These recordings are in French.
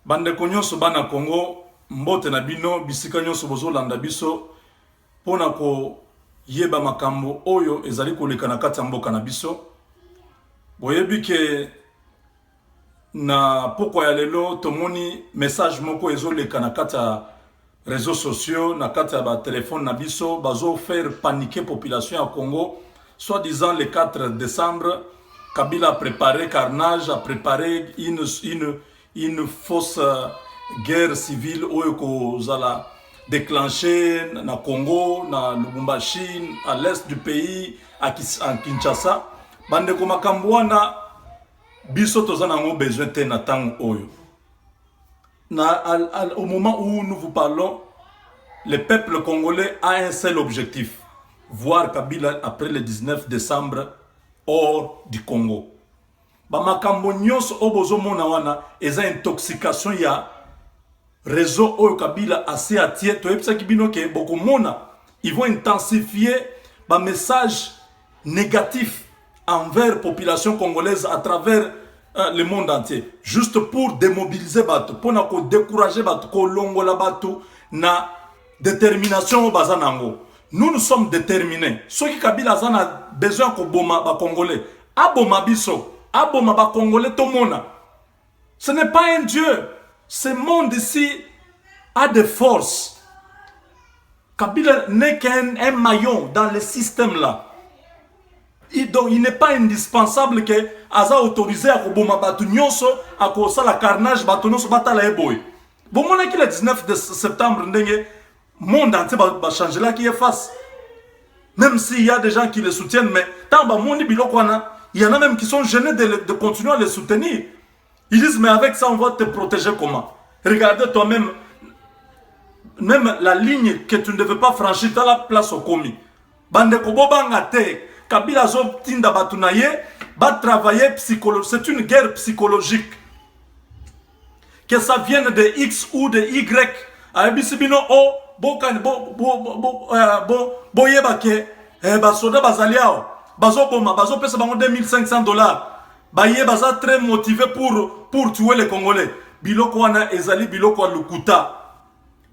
Bande nyonso bana Congo, mbote na bino, bisika nyonso bozolanda biso, pona ko yeba makambo oyo ezali koleka na kati ya mboka na biso. Boyebi ke na pokwa ya lelo tomoni message moko ezoleka na kati ya réseaux sociaux, na kati ya ba téléphone na biso, bazo faire paniquer population ya Congo, soit disant le 4 décembre, Kabila a préparé carnage, a préparé une fausse guerre civile oyo zala déclenchée na Congo, na Lubumbashi, à l'est du pays, à Kinshasa. Bande ko makambo wana biso tozana ngo besoin te na tang oyo. Au moment où nous vous parlons, le peuple congolais a un seul objectif: voir Kabila après le 19 décembre hors du Congo. Bamakambo nyonso obozo mona wana eza intoxication ya réseau oyo Kabila assez atie to epsa kibino ke boko mona, ils vont intensifier ba message négatif envers population congolaise à travers le monde entier, juste pour démobiliser bato, pour na ko décourager bato, ko longola bato na détermination bazanango. Nous sommes déterminés. Ceux qui Kabila zana besoin ko boma ba congolais, aboma biso, aboma ba congolais tomona. Ce n'est pas un dieu. Ce monde ici a des forces. Kabila n'est qu'un maillon dans le système là. Donc il n'est pas indispensable que aza autorisé à koboma batu nyonso à kosa la carnage batu nyonso batala eboy. Bon mona ki le 19 de septembre ndenge monde entier va changer là qui est face. Même s'il y a des gens qui le soutiennent, mais tant ba mondi biloko wana, il y en a même qui sont gênés de continuer à les soutenir. Ils disent mais avec ça on va te protéger comment? Regardez toi-même, même la ligne que tu ne devais pas franchir dans la place au commis. Bande kobobanga te. Kabila zo tinda batunaye va travailler psychologique. C'est une guerre psychologique. Que ça vienne de X ou de Y. Abisibino o bokan boyeba ke basoda bazaliao bazo boma bazo pesa bango $2500. Baye baza très motivé pour tuer les Congolais. Biloko wana ezali biloko lukuta.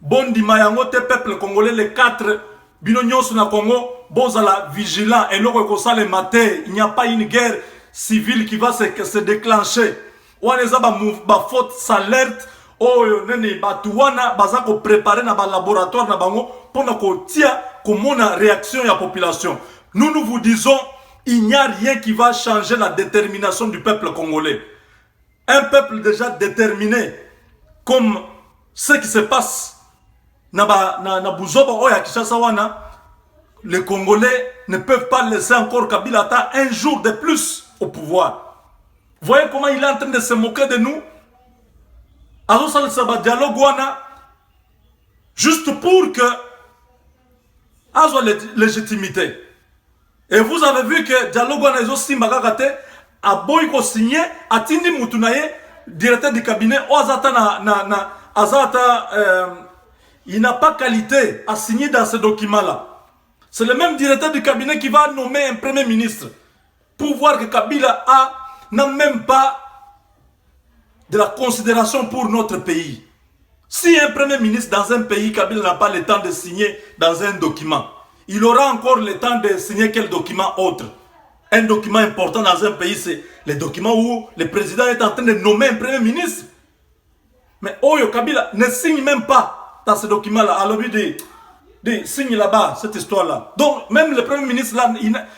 Bondi mayango te peuple congolais le 4 bino nyonso na Congo bozala vigilant et loko ko sale maté, il n'y a pas une guerre civile qui va se déclencher. Wana za ba faute s'alerte oyo nene batuwana baza ko préparer na ba laboratoire na bango pona ko tia ko mona réaction ya population. Nous vous disons, il n'y a rien qui va changer la détermination du peuple congolais. Un peuple déjà déterminé, comme ce qui se passe na Buzoba oya Kinshasa wana, les Congolais ne peuvent pas laisser encore Kabila un jour de plus au pouvoir. Voyez comment il est en train de se moquer de nous. Alors ça le dialogue wana, juste pour que azo légitimité. Et vous avez vu que dialogue wana ezo simba kate a boy ko signé atindi mutunaye directeur du cabinet ozata il n'a pas qualité à signer dans ce document là. C'est le même directeur du cabinet qui va nommer un premier ministre pour voir que Kabila n'a même pas de la considération pour notre pays. Si un premier ministre dans un pays, Kabila n'a pas le temps de signer dans un document, il aura encore le temps de signer quel document autre? Un document important dans un pays, c'est le document où le président est en train de nommer un premier ministre. Mais Oyo Kabila ne signe même pas dans ce document-là. Alors lui dit signe là-bas cette histoire-là. Donc même le premier ministre là,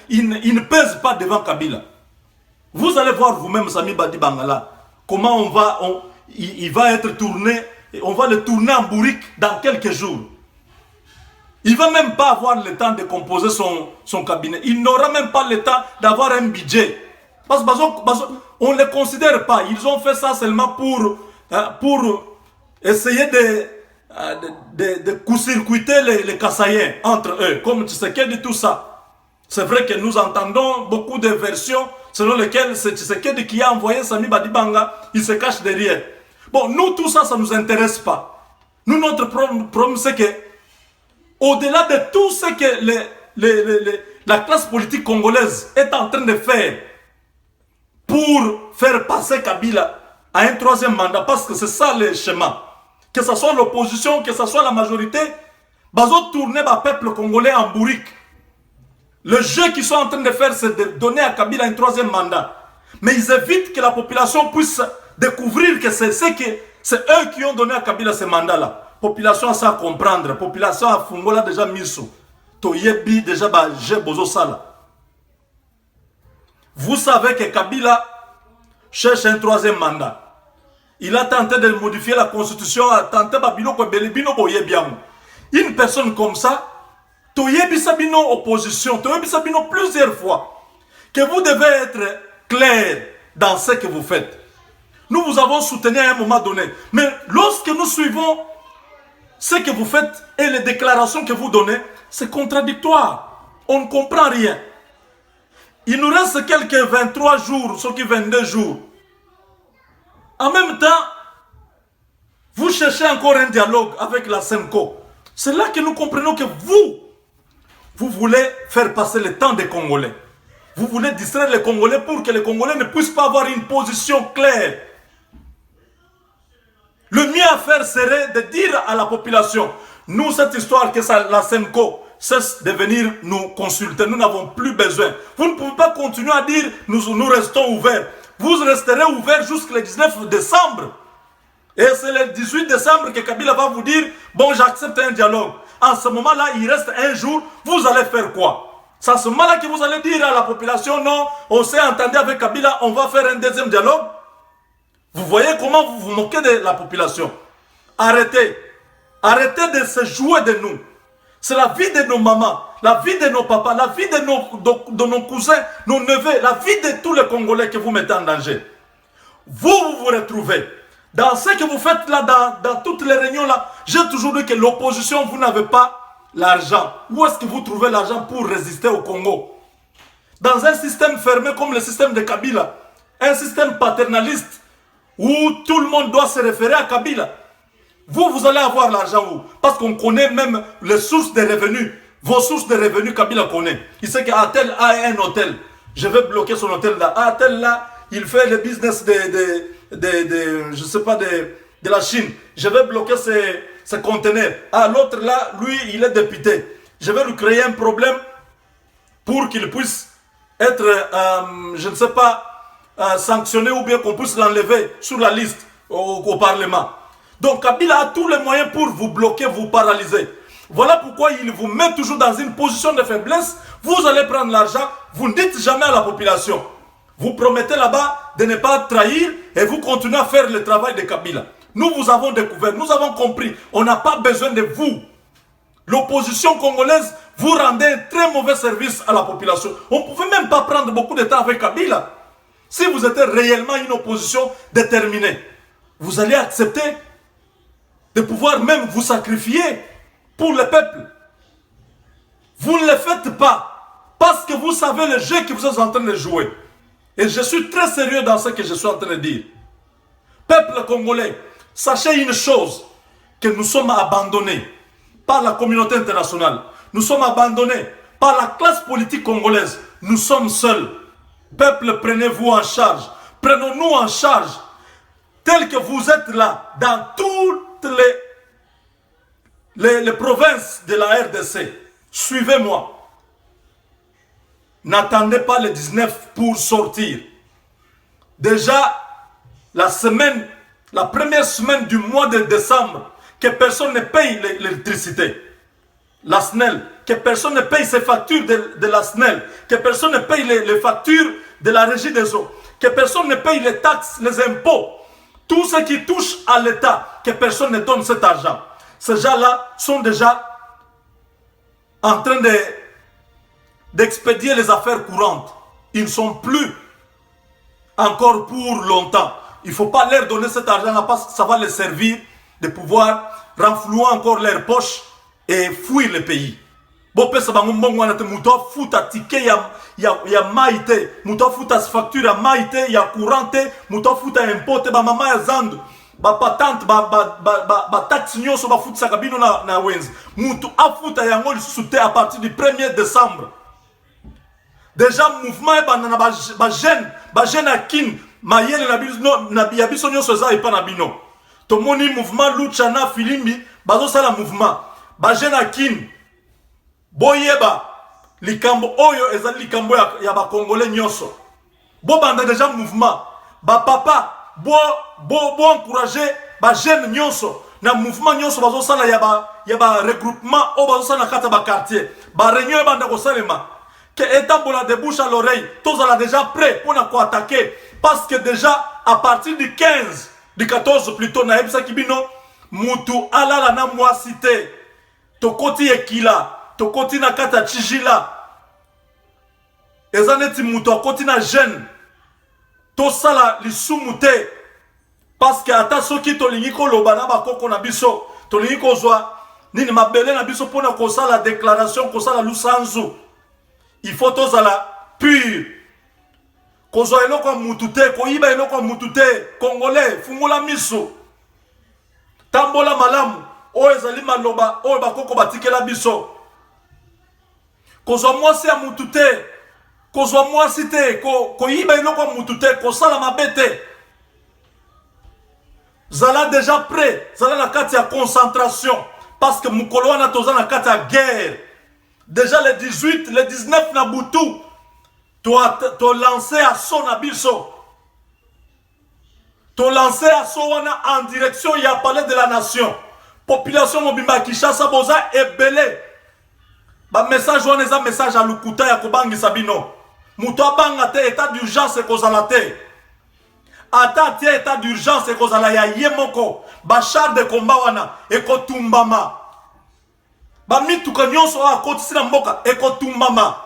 il ne pèse pas devant Kabila. Vous allez voir vous-même Sami Badi Bangala comment il va être tourné, on va le tourner en bourrique dans quelques jours. Il ne va même pas avoir le temps de composer son cabinet. Il n'aura même pas le temps d'avoir un budget. Parce qu'on ne les considère pas. Ils ont fait ça seulement pour essayer de court-circuiter les Kassaïens entre eux. Comme Tshisekedi, tout ça. C'est vrai que nous entendons beaucoup de versions selon lesquelles c'est Tshisekedi qui a envoyé Sami Badibanga. Il se cache derrière. Bon, nous, tout ça, ça ne nous intéresse pas. Nous, notre problème, c'est que au-delà de tout ce que la classe politique congolaise est en train de faire pour faire passer Kabila à un troisième mandat, parce que c'est ça le schéma. Que ce soit l'opposition, que ce soit la majorité, bazo tourner le peuple congolais en bourrique. Le jeu qu'ils sont en train de faire, c'est de donner à Kabila un troisième mandat. Mais ils évitent que la population puisse découvrir que c'est eux qui ont donné à Kabila ce mandat-là. Population a ça à comprendre. Population a Fungola déjà miso. Toyebi déjà j'ai bozo sala. Vous savez que Kabila cherche un troisième mandat. Il a tenté de modifier la constitution, a tenté de une personne comme ça, Toyebi Sabino opposition, Toyebi Sabino plusieurs fois, que vous devez être clair dans ce que vous faites. Nous vous avons soutenu à un moment donné. Mais lorsque nous suivons ce que vous faites et les déclarations que vous donnez, c'est contradictoire. On ne comprend rien. Il nous reste quelques 23 jours, ce qui 22 jours. En même temps, vous cherchez encore un dialogue avec la SEMCO. C'est là que nous comprenons que vous voulez faire passer le temps des Congolais. Vous voulez distraire les Congolais pour que les Congolais ne puissent pas avoir une position claire. Le mieux à faire serait de dire à la population, nous, cette histoire que la SEMCO cesse de venir nous consulter, nous n'avons plus besoin. Vous ne pouvez pas continuer à dire, nous restons ouverts. Vous resterez ouverts jusqu'au 19 décembre. Et c'est le 18 décembre que Kabila va vous dire, bon, j'accepte un dialogue. En ce moment-là, il reste un jour, vous allez faire quoi? C'est à ce moment-là que vous allez dire à la population, non, on s'est entendu avec Kabila, on va faire un deuxième dialogue. Vous voyez comment vous vous moquez de la population. Arrêtez. Arrêtez de se jouer de nous. C'est la vie de nos mamans, la vie de nos papas, la vie de nos cousins, nos neveux, la vie de tous les Congolais que vous mettez en danger. Vous vous retrouvez. Dans ce que vous faites là, dans toutes les réunions là, j'ai toujours dit que l'opposition, vous n'avez pas l'argent. Où est-ce que vous trouvez l'argent pour résister au Congo? Dans un système fermé comme le système de Kabila, un système paternaliste, où tout le monde doit se référer à Kabila. Vous allez avoir l'argent où? Parce qu'on connaît même les sources de revenus. Vos sources de revenus, Kabila connaît. Il sait qu'Atel a un hôtel. Je vais bloquer son hôtel là. Atel là, il fait le business je sais pas, de la Chine. Je vais bloquer ses conteneurs. Ah, l'autre là, lui, il est député. Je vais lui créer un problème pour qu'il puisse être, je ne sais pas, sanctionné ou bien qu'on puisse l'enlever sur la liste au Parlement. Donc Kabila a tous les moyens pour vous bloquer, vous paralyser. Voilà pourquoi il vous met toujours dans une position de faiblesse. Vous allez prendre l'argent, vous ne dites jamais à la population. Vous promettez là-bas de ne pas trahir et vous continuez à faire le travail de Kabila. Nous vous avons découvert, nous avons compris. On n'a pas besoin de vous. L'opposition congolaise, vous rendez un très mauvais service à la population. On ne pouvait même pas prendre beaucoup de temps avec Kabila. Si vous êtes réellement une opposition déterminée, vous allez accepter de pouvoir même vous sacrifier pour le peuple. Vous ne le faites pas parce que vous savez le jeu que vous êtes en train de jouer. Et je suis très sérieux dans ce que je suis en train de dire. Peuple congolais, sachez une chose, que nous sommes abandonnés par la communauté internationale. Nous sommes abandonnés par la classe politique congolaise. Nous sommes seuls. Peuple, prenez-vous en charge. Prenons-nous en charge. Tel que vous êtes là, dans toutes les provinces de la RDC. Suivez-moi. N'attendez pas le 19 pour sortir. Déjà, la première semaine du mois de décembre, que personne ne paye l'électricité. La SNEL, que personne ne paye ses factures de la SNEL, que personne ne paye les factures de la régie des eaux, que personne ne paye les taxes, les impôts. Tout ce qui touche à l'État, que personne ne donne cet argent. Ces gens-là sont déjà en train d'expédier les affaires courantes. Ils ne sont plus encore pour longtemps. Il ne faut pas leur donner cet argent-là parce que ça va les servir de pouvoir renflouer encore leurs poches et fuir le pays. Bon, pesa bango mbongo na te muto futa ticket ya maite, muto futa facture ya maite, ya courante, muto futa impôt te ba mama ya zandu. Ba patente ba taxe nyonso ba futa sakabino na wenzi. Muto afuta yango lisusu à partir du 1er décembre. Déjà mouvement ba jeune à kin mayele na biso nyonso eza epa na bino. Tomoni mouvement lucha na filimbi bazo sala mouvement ba jeune akin boyeba likambo oyo eza likambo ya ba congolais nyonso. Bo banda déjà mouvement ba papa bo encourager ba jeune nyonso na mouvement nyonso bazo sala ya ba regroupement o bazo sala kata ba quartier ba réunion banda ko salema que étambola de bouche à l'oreille tous ala déjà prêt pour na ko attaquer parce que déjà à partir du 15 du 14 plutôt na ebisa kibino mutu alala na mwasi te tokoti ekila tokoti na kata chijila ezaneti mutu akoti na jeune to sala lisumu te parce que ata soki tolingi koloba na bakoko na biso tolingi kozwa nini mabele na biso pona ko sala déclaration ko sala lusanzu il faut tozala pur kozwa eloko mutu te koyiba eloko mutu te congolais fungola miso tambola malamu oyo ezali maloba oyo bakoko batikela biso kozwa mwasi ya mutu te kozwa mwasi te koyiba eloko mutu te kosala mabe te zala déjà prêt zala na kati ya concentration parce que mukolo wana toza na kati ya guerre déjà le 18 le 19 na butu to lancé à son abisso. To lancé à son en direction ya palais de la nation. Population mobimba Kinshasa boza ebele. Ba message wana eza message à lukuta ya kobangi sabino. Muto abanga te état d'urgence kozala te. Ata te état d'urgence kozala ya yemoko. Ba char de combat wana ekotumbama. Ba mituka nyonso akotisi na mboka ekotumbama.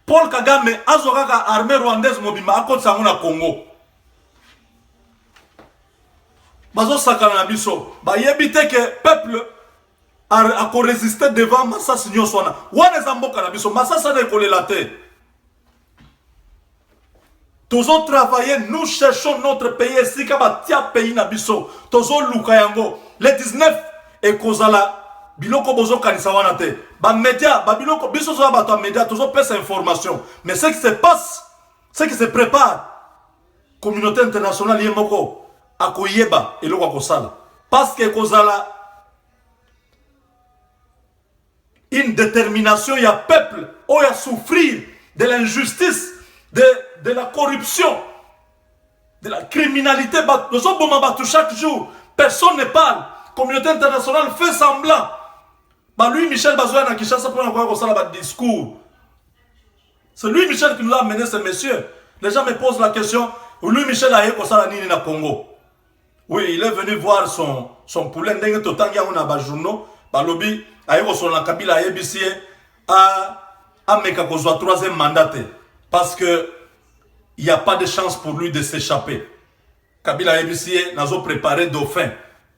Paul Kagame azokaka armée rwandaise mobima akotisa ngo na Congo. Bazo sakana na biso. Ba yebite ke peuple a résister devant Massas nyonso wana. Wana zamboka na biso Massas na ekolela te. Tozo travailler, nous cherchons notre pays ici kaba tia pays na biso. Tozo luka yango. Le 19 ekozala biloko bozo kanisa wana te. Ba média, ba biloko biso zo ba to média tozo pesa information. Mais ce qui se passe, ce qui se prépare, communauté internationale yemoko akoyeba eloko akosala. Parce que kozala une détermination ya peuple o ya souffrir de l'injustice, de la corruption, de la criminalité. Nous sommes battus chaque jour. Personne ne parle. Communauté internationale fait semblant. Bah lui Michel Bazoya na Kinshasa pour avoir ça là discours. C'est lui Michel qui nous a amené ce monsieur. Les gens me posent la question, lui Michel a eu ça nini na Congo. Oui, il est venu voir son poulet ndenge totangi on a ba journaux, ba lobby a eu son la Kabila ABC a meka ko zo 3e mandat parce que il y a pas de chance pour lui de s'échapper. Kabila ABC nazo préparé dauphin.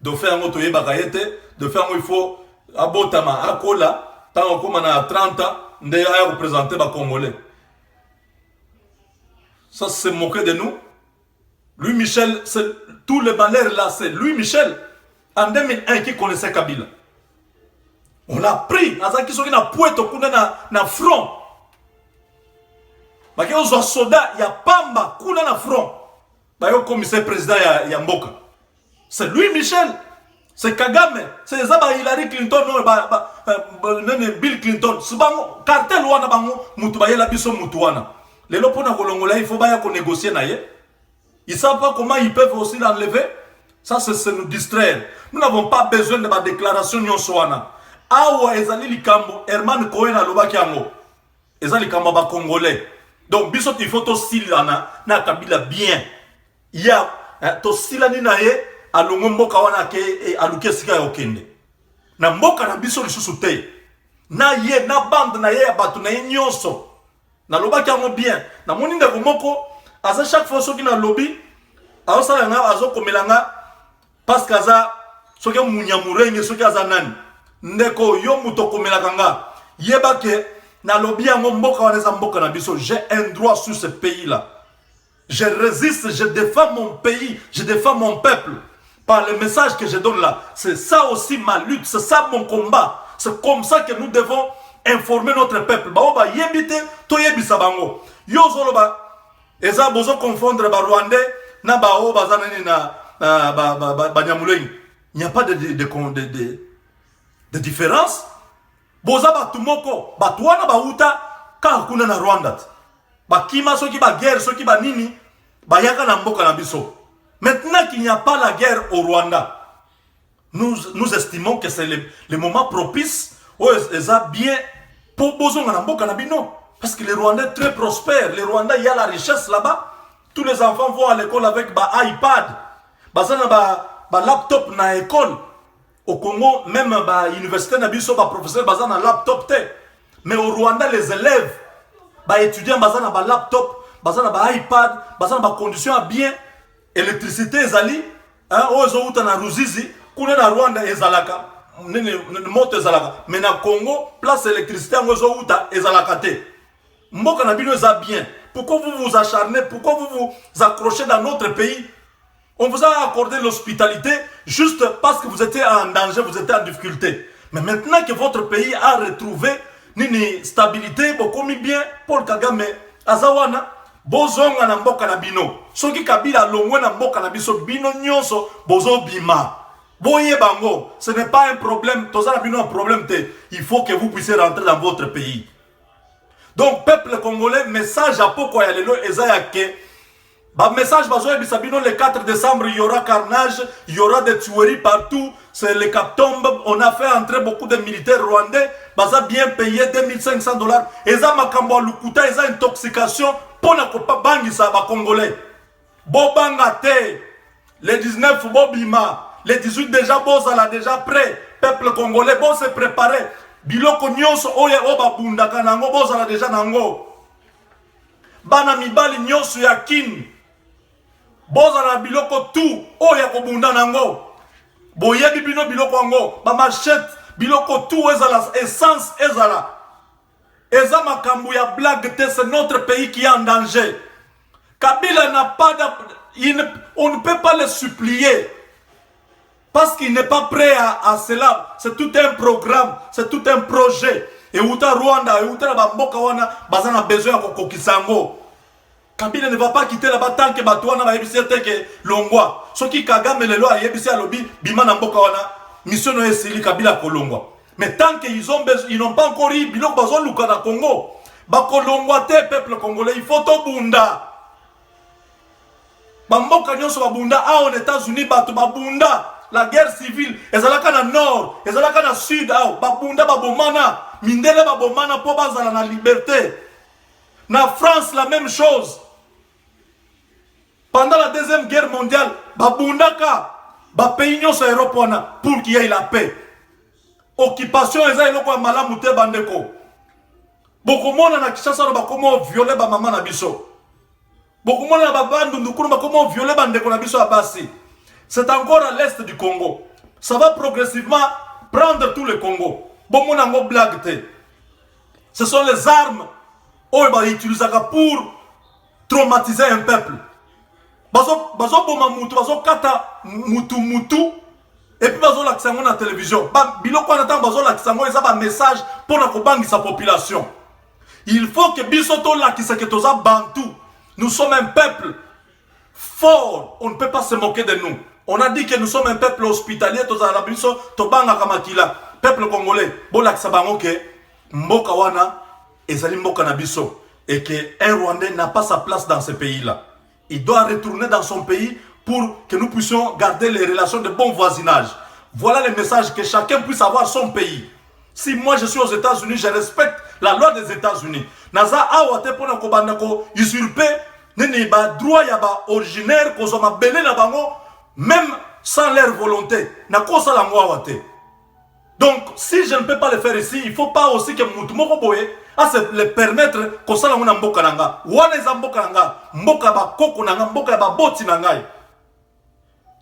Dauphin ngo to yeba kayete, dauphin ngo il faut abotama akola tant comme na 30 ans ndé a représenter ba congolais. Ça c'est moqué de nous. Lui Michel, tout le malheur là c'est lui Michel en 2001 qui connaissait Kabila. On l'a pris, azaki soki na pueto kuna na front. Baki ozo soda ya pamba kuna na front. Ba yo commissaire président ya mboka. C'est lui Michel. C'est Kagame, c'est Zaba Hillary Clinton, Bill Clinton. C'est bango cartel wana bango mutu bayela biso mutu wana. Lelo pona kolongola il faut baya ko négocier na ye. Ils savent pas comment ils peuvent aussi l'enlever. Ça c'est nous distraire. Nous n'avons pas besoin de ma déclaration nyonso wana. Awa ezali likambo Herman Cohen alobaki yango. Ezali likambo ba congolais. Donc biso il faut to silana na Kabila bien. Il y a to silani na ye alongo mboka wana ke aluke sika ya okende. Na mboka na biso lisusu te. Na ye na bande na ye batu na ye nyonso. Na lobaki yango bien. Na moni ndeko moko aza chaque fois soki na lobby aosala nga azokomelanga parce que aza soki munyamurenge soki aza nani ndeko yo muto komelaka nga yeba ke na lobby yango mboka wana eza mboka na biso. J'ai un droit sur ce pays là. Je résiste, je défends mon pays, je défends mon peuple par le message que je donne là. C'est ça aussi ma lutte, c'est ça mon combat. C'est comme ça que nous devons informer notre peuple. Ba oba yebite to yebisa bango. Yo zolo ba Et ça, vous confondre les Rwandais, na bao bazanani na banyamuleng. Il n'y a pas de différence. Boza batumoko, batuana bauta ka kuna na Rwanda. Bakima soki ba guerre, soki ba nini, bayaka na mboka na biso. Maintenant qu'il n'y a pas la guerre au Rwanda, nous estimons que c'est le moment propice où ils ont bien pour bozo na mboka na bino. Parce que les Rwandais très prospères, les Rwandais, il y a la richesse là-bas. Tous les enfants vont à l'école avec ba iPad, ba laptop na école. Au Congo, même ba université na biso ba professeur bazana laptop te. Mais au Rwanda, les élèves, ba étudiants bazana ba laptop, bazana ba iPad, bazana ba conditions à bien, électricité ezali, hein, ozo uta na Ruzizi, kuna na Rwanda ezalaka, moto ezalaka. Mais na Congo, place électricité ozo uta ezalaka te. Mboka na bino eza bien. Pourquoi vous vous acharnez? Pourquoi vous vous accrochez dans notre pays? On vous a accordé l'hospitalité juste parce que vous étiez en danger, vous étiez en difficulté. Mais maintenant que votre pays a retrouvé une stabilité, beaucoup bien, Paul Kagame, Azawana, bozonga na mboka na bino. Soki Kabila longwe na mboka na biso, bino nyonso, bozo bima. Boye bango, ce n'est pas un problème, toza na bino un problème te. Il faut que vous puissiez rentrer dans votre pays. Donc, peuple congolais, message à Poko Yalelo, Ezayake. Message le 4 décembre, il y aura carnage, il y aura des tueries partout. C'est le Cap-Tombe. On a fait entrer beaucoup de militaires rwandais. Baza bien payé $2500. Eza makambo lukuta, eza intoxication. Pona kopa bangi sa ba congolais. Bobanga te. Le 19 Bobima. Le 18 déjà Bozala déjà prêt. Peuple congolais, bon se préparer. Biloko nyonso oye oba bundaka nango bozala deja nango. Bana mibali nyonso ya kin. Bozala biloko tout oya ko bunda nango. Boyebi bino biloko ango, ba machette biloko tout ezala essence ezala. Eza makambu ya blague te, c'est notre pays qui est en danger. Kabila n'a pas on ne peut pas le supplier. Parce qu'il n'est pas prêt à cela. C'est tout un programme, c'est tout un projet. Et Outa Rwanda, et Outa Bamboka wana, bazana besoin de Kokisango. Kabila ne va pas quitter là-bas tant que Batouana va yebisi que Longwa. Ce qui Kagame le loi yebisi à lobby, Bimana Mboka wana, mission no esili Kabila Kolongwa. Mais tant qu'ils n'ont pas encore eu bilok bazon luka na Congo, ba Kolongwa te peuple congolais, il faut to bunda. Bamboka nyonso babunda a aux États-Unis batu babunda. La guerre civile, ezalaka na nord, ezalaka na sud, babunda babomana, mindele babomana po bazala na liberté. Na France la même chose. Pendant la deuxième guerre mondiale, babundaka, ba pays nyonso européen pour qu'il y ait la paix. Occupation eza eloko malamu te bandeko. Bokomona na Kinshasa ba komo violer ba mama na biso. Bokomona na babandu ndukuru ba komo violer bandeko na biso abasi. C'est encore à l'est du Congo. Ça va progressivement prendre tout le Congo. Bon, mon ango blague. Ce sont les armes qu'on utilise pour traumatiser un peuple. Bazo boma mutu, bazo kata mutu. Et puis bazo laksango na télévision. Biloko na tan bazo laksango eza ba message pour na kobangi sa population. Il faut que bisoto lakisa ke toza bantu. Nous sommes un peuple fort. On ne peut pas se moquer de nous. On a dit que nous sommes un peuple hospitalier, peuple congolais. Mboka wana ezali mboka na biso et que un Rwandais n'a pas sa place dans ce pays-là. Il doit retourner dans son pays pour que nous puissions garder les relations de bon voisinage. Voilà le message, que chacun puisse avoir son pays. Si moi je suis aux États-Unis, je respecte la loi des États-Unis. Naza awate pona ko bandako usurper neni ba droit ya ba originaire ko zoma belé na bango. Même sans leur volonté, donc si je ne peux pas le faire ici, il ne faut pas aussi que Moutoumoko Boye à se le permettre que ça la mboka nanga, wana eza mboka nanga, mboka ba koko nanga, mboka ba boti nanga.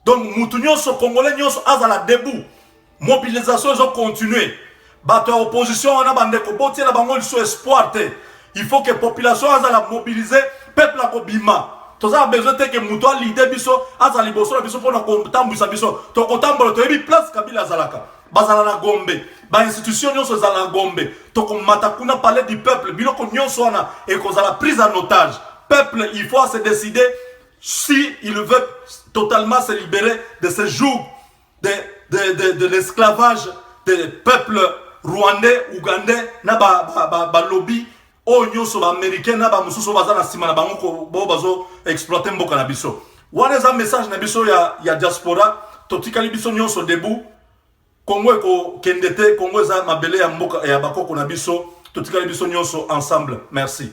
Donc Moutou nyonso congolais nyonso azala debout, mobilisation ils ont continué. Bato opposition wana bandeko boti na bango liso espoir te. Il faut que population azala mobiliser, peuple a bima. Tous a besoin que Moutoua l'idée biso, azali boso la biso pour na kotambuisa biso. To kotambola to ebi place Kabila zalaka. Bazala na Gombe, ba institution nyonso zala Gombe. To ko matakuna palais du peuple, biloko nyonso wana et ko zala prise en otage. peuple, il faut se décider si il veut totalement se libérer de ce joug de l'esclavage des peuples rwandais, ougandais, na ba lobby, o nyoso ba américain, na ba mususu baza na sima na bango ko bo bazo exploiter mboka na biso. Wana za message na biso ya diaspora, totikali biso nyoso debout. Congo eko kendete, Congo za mabele ya mboka ya bakoko na biso, totikali biso nyoso ensemble. Merci.